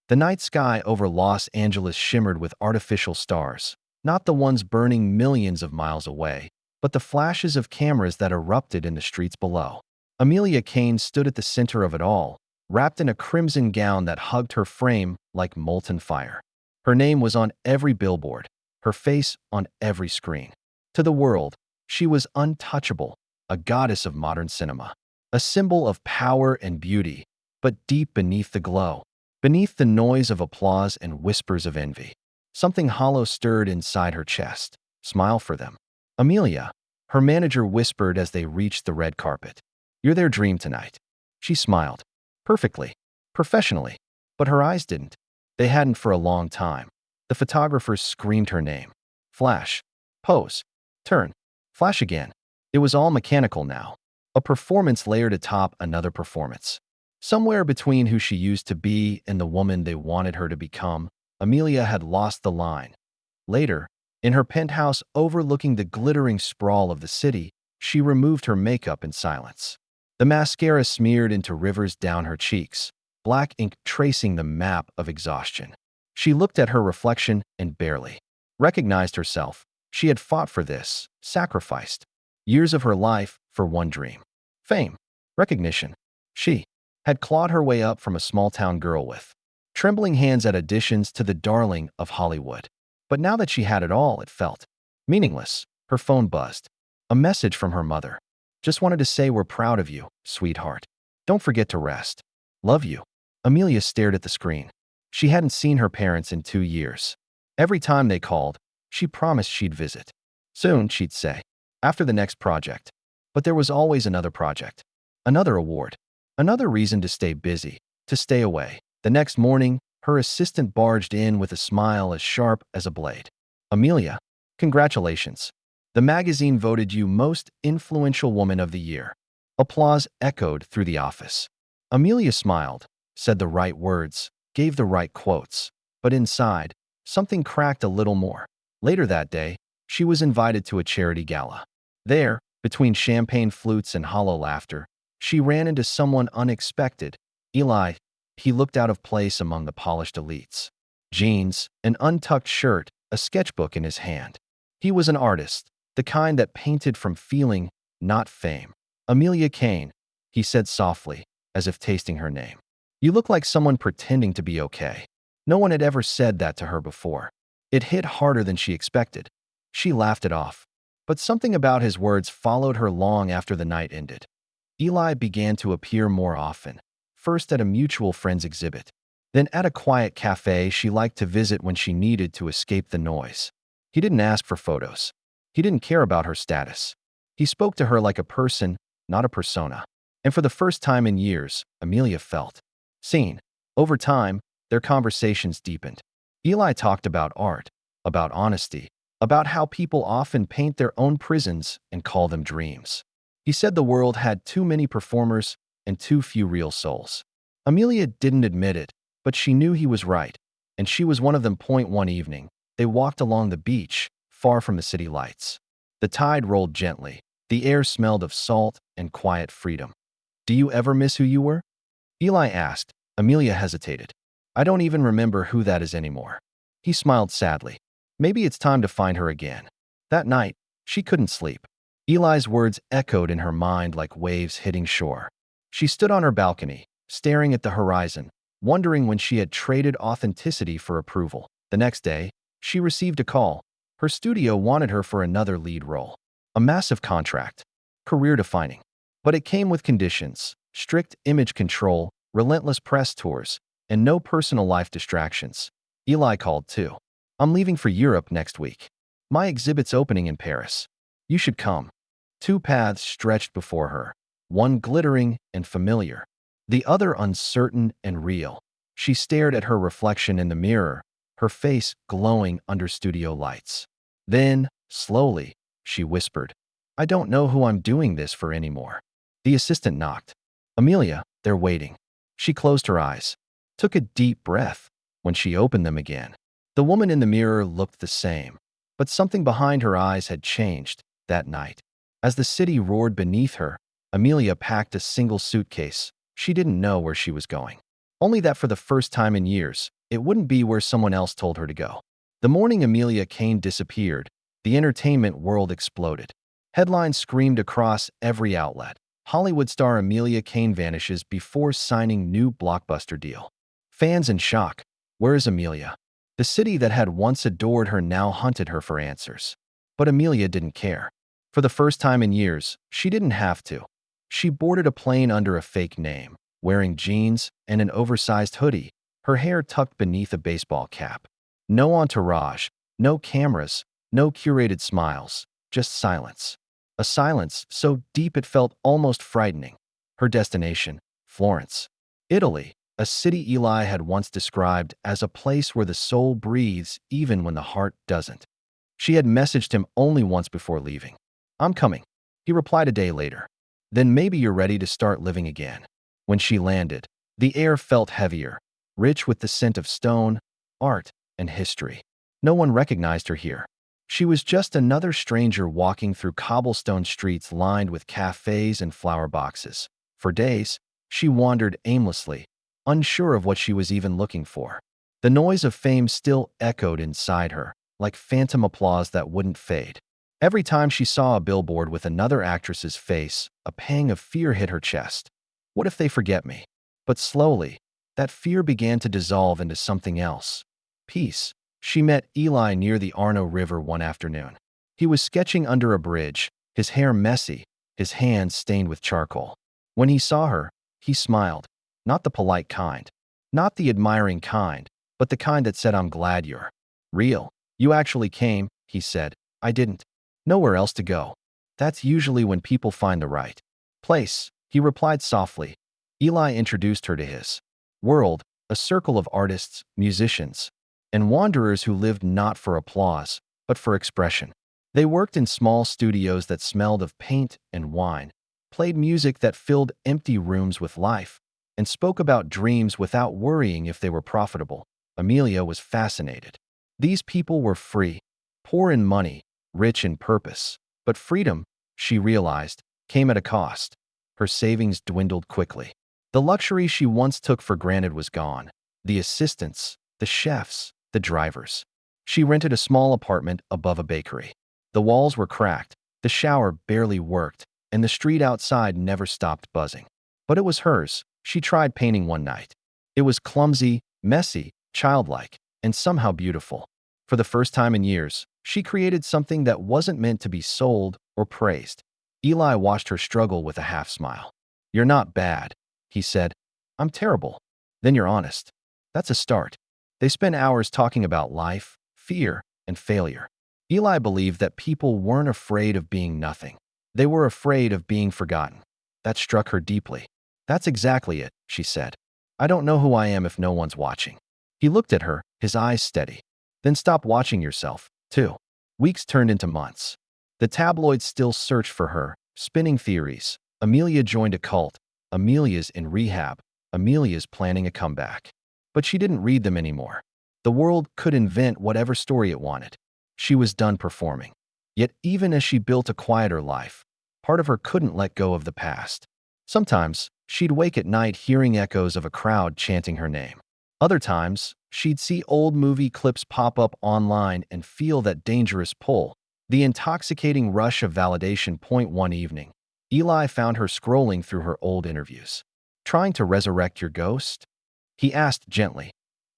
The night sky over Los Angeles shimmered with artificial stars, not the ones burning millions of miles away, but the flashes of cameras that erupted in the streets below. Amelia Kane stood at the center of it all, wrapped in a crimson gown that hugged her frame like molten fire. Her name was on every billboard, her face on every screen. To the world, she was untouchable, a goddess of modern cinema, a symbol of power and beauty, but deep beneath the glow, beneath the noise of applause and whispers of envy, something hollow stirred inside her chest. Smile for them. Amelia, her manager whispered as they reached the red carpet. You're their dream tonight. She smiled. Perfectly. Professionally. But her eyes didn't. They hadn't for a long time. The photographers screamed her name. Flash. Pose. Turn. Flash again. It was all mechanical now. A performance layered atop another performance. Somewhere between who she used to be and the woman they wanted her to become, Amelia had lost the line. Later, in her penthouse overlooking the glittering sprawl of the city, she removed her makeup in silence. The mascara smeared into rivers down her cheeks, black ink tracing the map of exhaustion. She looked at her reflection and barely recognized herself. She had fought for this, sacrificed years of her life for one dream. Fame, recognition. She had clawed her way up from a small-town girl with trembling hands at auditions to the darling of Hollywood. But now that she had it all, it felt meaningless. Her phone buzzed. A message from her mother. Just wanted to say we're proud of you, sweetheart. Don't forget to rest. Love you. Amelia stared at the screen. She hadn't seen her parents in 2 years. Every time they called, she promised she'd visit. Soon, she'd say. After the next project. But there was always another project. Another award. Another reason to stay busy, to stay away. The next morning, her assistant barged in with a smile as sharp as a blade. Amelia, congratulations. The magazine voted you Most Influential Woman of the Year. Applause echoed through the office. Amelia smiled, said the right words, gave the right quotes. But inside, something cracked a little more. Later that day, she was invited to a charity gala. There, between champagne flutes and hollow laughter, she ran into someone unexpected. Eli. He looked out of place among the polished elites. Jeans, an untucked shirt, a sketchbook in his hand. He was an artist, the kind that painted from feeling, not fame. Amelia Kane, he said softly, as if tasting her name. You look like someone pretending to be okay. No one had ever said that to her before. It hit harder than she expected. She laughed it off. But something about his words followed her long after the night ended. Eli began to appear more often, first at a mutual friend's exhibit, then at a quiet cafe she liked to visit when she needed to escape the noise. He didn't ask for photos. He didn't care about her status. He spoke to her like a person, not a persona. And for the first time in years, Amelia felt seen. Over time, their conversations deepened. Eli talked about art, about honesty, about how people often paint their own prisons and call them dreams. He said the world had too many performers and too few real souls. Amelia didn't admit it, but she knew he was right, and she was one of them. One evening, they walked along the beach, far from the city lights. The tide rolled gently. The air smelled of salt and quiet freedom. Do you ever miss who you were? Eli asked. Amelia hesitated. I don't even remember who that is anymore. He smiled sadly. Maybe it's time to find her again. That night, she couldn't sleep. Eli's words echoed in her mind like waves hitting shore. She stood on her balcony, staring at the horizon, wondering when she had traded authenticity for approval. The next day, she received a call. Her studio wanted her for another lead role. A massive contract. Career-defining. But it came with conditions: strict image control, relentless press tours, and no personal life distractions. Eli called too. I'm leaving for Europe next week. My exhibit's opening in Paris. You should come. 2 paths stretched before her, one glittering and familiar, the other uncertain and real. She stared at her reflection in the mirror, her face glowing under studio lights. Then, slowly, she whispered, I don't know who I'm doing this for anymore. The assistant knocked. Amelia, they're waiting. She closed her eyes, took a deep breath. When she opened them again, the woman in the mirror looked the same, but something behind her eyes had changed that night. As the city roared beneath her, Amelia packed a single suitcase. She didn't know where she was going. Only that for the first time in years, It wouldn't be where someone else told her to go. The morning Amelia Kane disappeared, the entertainment world exploded. Headlines screamed across every outlet. Hollywood star Amelia Kane vanishes before signing new blockbuster deal. Fans in shock. Where is Amelia? The city that had once adored her now hunted her for answers. But Amelia didn't care. For the first time in years, she didn't have to. She boarded a plane under a fake name, wearing jeans and an oversized hoodie, her hair tucked beneath a baseball cap. No entourage, no cameras, no curated smiles, just silence. A silence so deep it felt almost frightening. Her destination, Florence, Italy, a city Eli had once described as a place where the soul breathes even when the heart doesn't. She had messaged him only once before leaving. "I'm coming," he replied a day later. "Then maybe you're ready to start living again." When she landed, the air felt heavier, rich with the scent of stone, art, and history. No one recognized her here. She was just another stranger walking through cobblestone streets lined with cafes and flower boxes. For days, she wandered aimlessly, unsure of what she was even looking for. The noise of fame still echoed inside her, like phantom applause that wouldn't fade. Every time she saw a billboard with another actress's face, a pang of fear hit her chest. What if they forget me? But slowly, that fear began to dissolve into something else. Peace. She met Eli near the Arno River one afternoon. He was sketching under a bridge, his hair messy, his hands stained with charcoal. When he saw her, he smiled. Not the polite kind, not the admiring kind, but the kind that said, "I'm glad you're real. You actually came," he said. "I didn't. Nowhere else to go." That's usually when people find the right place, he replied softly. Eli introduced her to his world, a circle of artists, musicians, and wanderers who lived not for applause, but for expression. They worked in small studios that smelled of paint and wine, played music that filled empty rooms with life, and spoke about dreams without worrying if they were profitable. Amelia was fascinated. These people were free, poor in money, rich in purpose. But freedom, she realized, came at a cost. Her savings dwindled quickly. The luxury she once took for granted was gone. The assistants, the chefs, the drivers. She rented a small apartment above a bakery. The walls were cracked, the shower barely worked, and the street outside never stopped buzzing. But it was hers. She tried painting one night. It was clumsy, messy, childlike, and somehow beautiful. For the first time in years, she created something that wasn't meant to be sold or praised. Eli watched her struggle with a half smile. "You're not bad," he said. "I'm terrible." "Then you're honest." That's a start. They spent hours talking about life, fear, and failure. Eli believed that people weren't afraid of being nothing. They were afraid of being forgotten. That struck her deeply. "That's exactly it," she said. "I don't know who I am if no one's watching." He looked at her, his eyes steady. "Then stop watching yourself, too." Weeks turned into months. The tabloids still searched for her, spinning theories. Amelia joined a cult. Amelia's in rehab. Amelia's planning a comeback. But she didn't read them anymore. The world could invent whatever story it wanted. She was done performing. Yet even as she built a quieter life, part of her couldn't let go of the past. Sometimes, she'd wake at night hearing echoes of a crowd chanting her name. Other times, she'd see old movie clips pop up online and feel that dangerous pull, the intoxicating rush of validation. One evening, Eli found her scrolling through her old interviews. "Trying to resurrect your ghost?" he asked gently.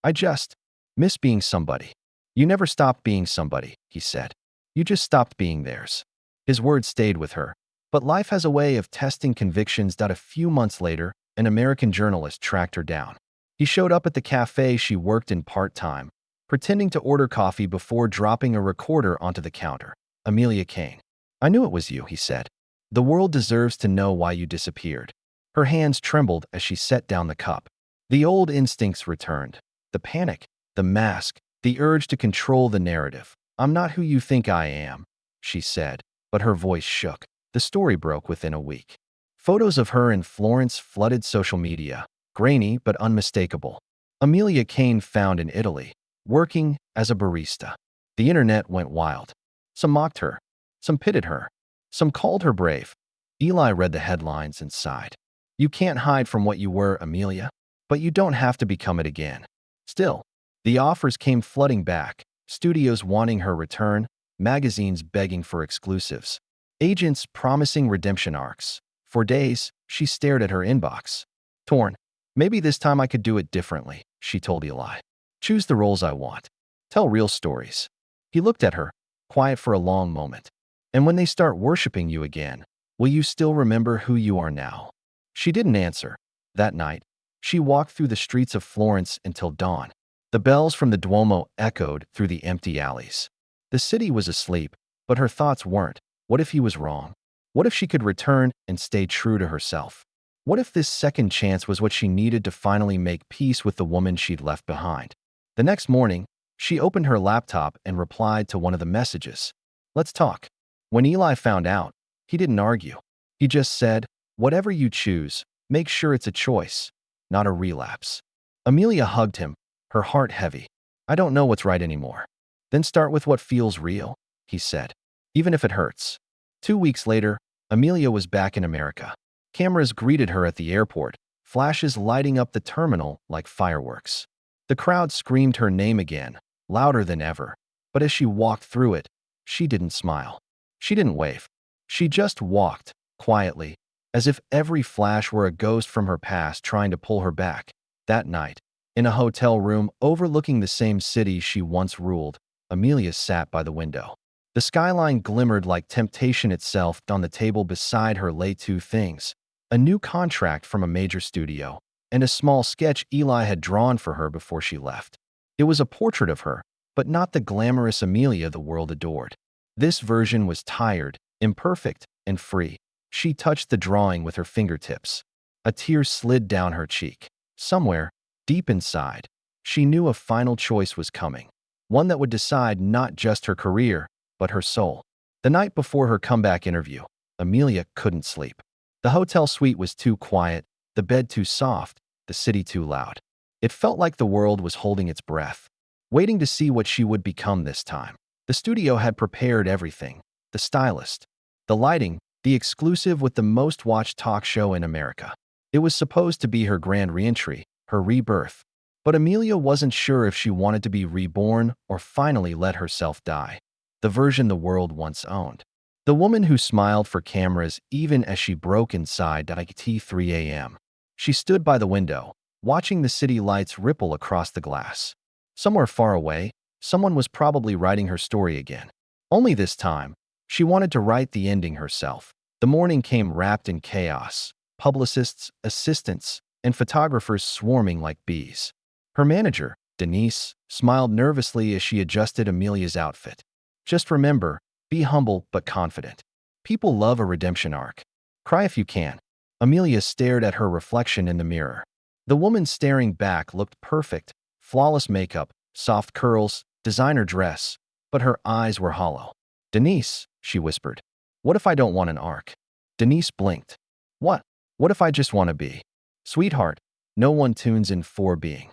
"I just miss being somebody." "You never stopped being somebody," he said. "You just stopped being theirs." His words stayed with her. But life has a way of testing convictions. A few months later, an American journalist tracked her down. He showed up at the cafe she worked in part-time, pretending to order coffee before dropping a recorder onto the counter. "Amelia Kane. I knew it was you," he said. "The world deserves to know why you disappeared." Her hands trembled as she set down the cup. The old instincts returned. The panic, the mask, the urge to control the narrative. "I'm not who you think I am," she said, but her voice shook. The story broke within a week. Photos of her in Florence flooded social media, grainy but unmistakable. Amelia Kane found in Italy, working as a barista. The internet went wild. Some mocked her, some pitted her, some called her brave. Eli read the headlines and sighed. "You can't hide from what you were, Amelia, but you don't have to become it again." Still, The offers came flooding back, studios wanting her return, magazines begging for exclusives, agents promising redemption arcs. For days, she stared at her inbox. Torn. Maybe this time I could do it differently, she told Eli. Choose the roles I want. Tell real stories. He looked at her, quiet for a long moment. And when they start worshiping you again, will you still remember who you are now? She didn't answer. That night, she walked through the streets of Florence until dawn. The bells from the Duomo echoed through the empty alleys. The city was asleep, but her thoughts weren't. What if he was wrong? What if she could return and stay true to herself? What if this second chance was what she needed to finally make peace with the woman she'd left behind? The next morning, she opened her laptop and replied to one of the messages. Let's talk. When Eli found out, he didn't argue. He just said, whatever you choose, make sure it's a choice, not a relapse. Amelia hugged him, her heart heavy. I don't know what's right anymore. Then start with what feels real, he said, even if it hurts. 2 weeks later, Amelia was back in America. Cameras greeted her at the airport, flashes lighting up the terminal like fireworks. The crowd screamed her name again, louder than ever. But as she walked through it, she didn't smile. She didn't wave. She just walked, quietly, as if every flash were a ghost from her past trying to pull her back. That night, in a hotel room overlooking the same city she once ruled, Amelia sat by the window. The skyline glimmered like temptation itself. On the table beside her lay two things: a new contract from a major studio, and a small sketch Eli had drawn for her before she left. It was a portrait of her, but not the glamorous Amelia the world adored. This version was tired, imperfect, and free. She touched the drawing with her fingertips. A tear slid down her cheek. Somewhere, deep inside, she knew a final choice was coming, one that would decide not just her career, but her soul. The night before her comeback interview, Amelia couldn't sleep. The hotel suite was too quiet, the bed too soft, the city too loud. It felt like the world was holding its breath, waiting to see what she would become this time. The studio had prepared everything: the stylist, the lighting, the exclusive with the most watched talk show in America. It was supposed to be her grand reentry, her rebirth. But Amelia wasn't sure if she wanted to be reborn or finally let herself die, the version the world once owned. The woman who smiled for cameras even as she broke inside at 3 a.m. She stood by the window, watching the city lights ripple across the glass. Somewhere far away, someone was probably writing her story again. Only this time, she wanted to write the ending herself. The morning came wrapped in chaos: publicists, assistants, and photographers swarming like bees. Her manager, Denise, smiled nervously as she adjusted Amelia's outfit. Just remember, be humble but confident. People love a redemption arc. Cry if you can. Amelia stared at her reflection in the mirror. The woman staring back looked perfect: flawless makeup, soft curls, designer dress, but her eyes were hollow. Denise, she whispered, what if I don't want an arc? Denise blinked. What? What if I just want to be? Sweetheart, no one tunes in for being.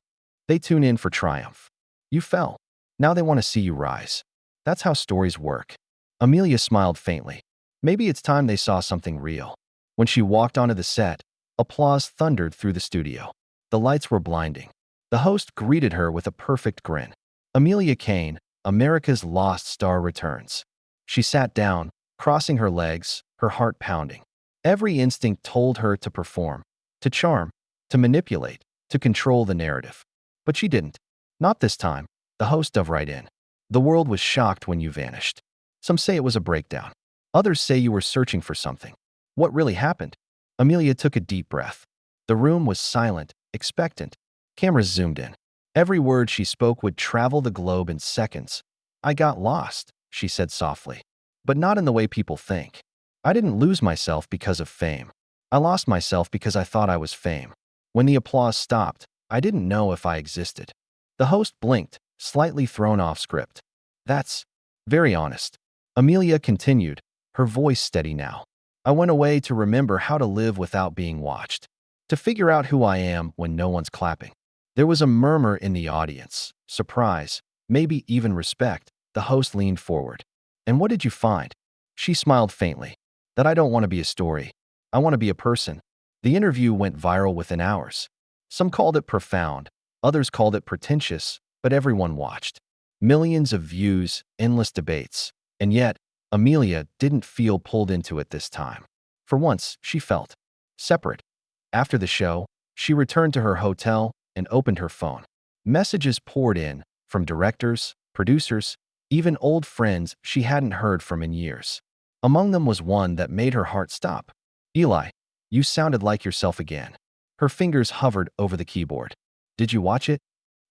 They tune in for triumph. You fell. Now they want to see you rise. That's how stories work. Amelia smiled faintly. Maybe it's time they saw something real. When she walked onto the set, applause thundered through the studio. The lights were blinding. The host greeted her with a perfect grin. Amelia Kane, America's Lost Star, returns. She sat down, crossing her legs, her heart pounding. Every instinct told her to perform, to charm, to manipulate, to control the narrative. But she didn't. Not this time. The host dove right in. The world was shocked when you vanished. Some say it was a breakdown. Others say you were searching for something. What really happened? Amelia took a deep breath. The room was silent, expectant. Cameras zoomed in. Every word she spoke would travel the globe in seconds. I got lost, she said softly. But not in the way people think. I didn't lose myself because of fame. I lost myself because I thought I was fame. When the applause stopped, I didn't know if I existed. The host blinked, slightly thrown off script. That's very honest. Amelia continued, her voice steady now. I went away to remember how to live without being watched, to figure out who I am when no one's clapping. There was a murmur in the audience, surprise, maybe even respect. The host leaned forward. And what did you find? She smiled faintly. That I don't want to be a story. I want to be a person. The interview went viral within hours. Some called it profound, others called it pretentious, but everyone watched. Millions of views, endless debates. And yet, Amelia didn't feel pulled into it this time. For once, she felt separate. After the show, she returned to her hotel and opened her phone. Messages poured in from directors, producers, even old friends she hadn't heard from in years. Among them was one that made her heart stop. "Eli, you sounded like yourself again." Her fingers hovered over the keyboard. "Did you watch it?"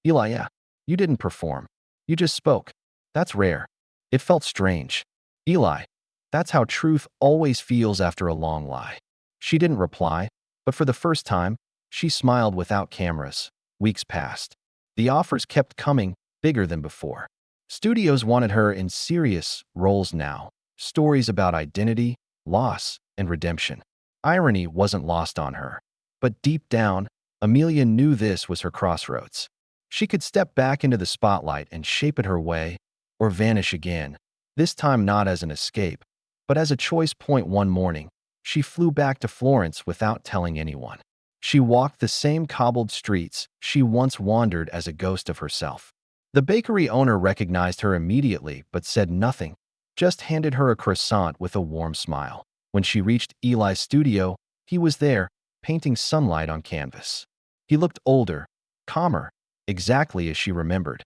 "Eli, yeah. You didn't perform. You just spoke. That's rare." It felt strange. "Eli, that's how truth always feels after a long lie." She didn't reply, but for the first time, she smiled without cameras. Weeks passed. The offers kept coming, bigger than before. Studios wanted her in serious roles now. Stories about identity, loss, and redemption. Irony wasn't lost on her. But deep down, Amelia knew this was her crossroads. She could step back into the spotlight and shape it her way, or vanish again, this time not as an escape, but as a choice point. One morning, she flew back to Florence without telling anyone. She walked the same cobbled streets she once wandered as a ghost of herself. The bakery owner recognized her immediately but said nothing, just handed her a croissant with a warm smile. When she reached Eli's studio, he was there, painting sunlight on canvas. He looked older, calmer, exactly as she remembered.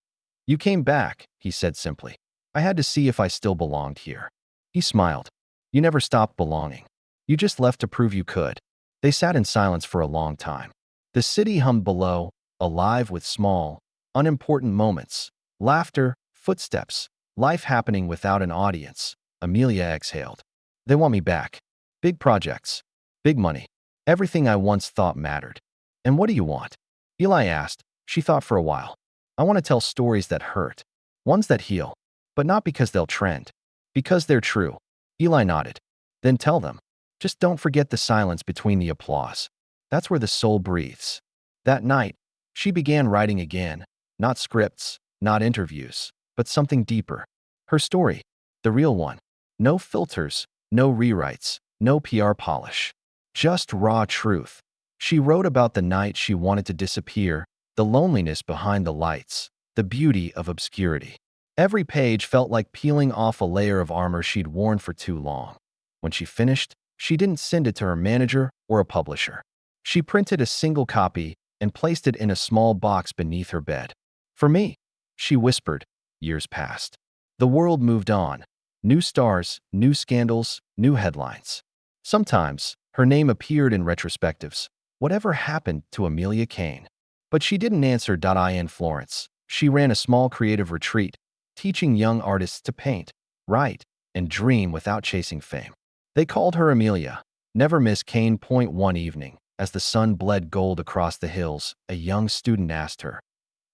"You came back," he said simply. "I had to see if I still belonged here." He smiled. "You never stopped belonging. You just left to prove you could." They sat in silence for a long time. The city hummed below, alive with small, unimportant moments. Laughter, footsteps, life happening without an audience. Amelia exhaled. "They want me back. Big projects. Big money. Everything I once thought mattered." "And what do you want?" Eli asked. She thought for a while. "I want to tell stories that hurt. Ones that heal. But not because they'll trend. Because they're true." Eli nodded. "Then tell them. Just don't forget the silence between the applause. That's where the soul breathes." That night, she began writing again. Not scripts, not interviews, but something deeper. Her story. The real one. No filters, no rewrites, no PR polish. Just raw truth. She wrote about the night she wanted to disappear, the loneliness behind the lights, the beauty of obscurity. Every page felt like peeling off a layer of armor she'd worn for too long. When she finished, she didn't send it to her manager or a publisher. She printed a single copy and placed it in a small box beneath her bed. "For me," she whispered. Years passed. The world moved on. New stars, new scandals, new headlines. Sometimes, her name appeared in retrospectives. Whatever happened to Amelia Kane? But she didn't answer. In Florence, she ran a small creative retreat, teaching young artists to paint, write, and dream without chasing fame. They called her Amelia. Never miss Kane. One evening, as the sun bled gold across the hills, a young student asked her,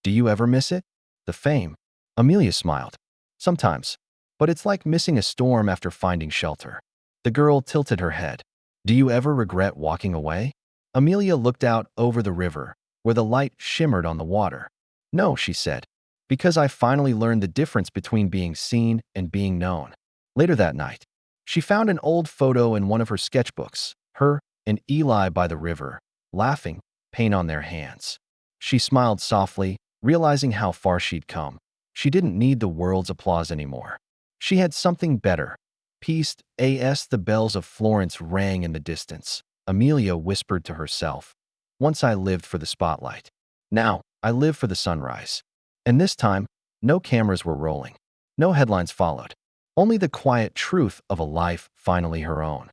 "Do you ever miss it? The fame?" Amelia smiled. "Sometimes. But it's like missing a storm after finding shelter." The girl tilted her head. "Do you ever regret walking away?" Amelia looked out over the river, where the light shimmered on the water. "No," she said, "because I finally learned the difference between being seen and being known." Later that night, she found an old photo in one of her sketchbooks, her and Eli by the river, laughing, paint on their hands. She smiled softly, realizing how far she'd come. She didn't need the world's applause anymore. She had something better. Peace. As the bells of Florence rang in the distance, Amelia whispered to herself, "Once I lived for the spotlight. Now I live for the sunrise." And this time, no cameras were rolling. No headlines followed. Only the quiet truth of a life finally her own.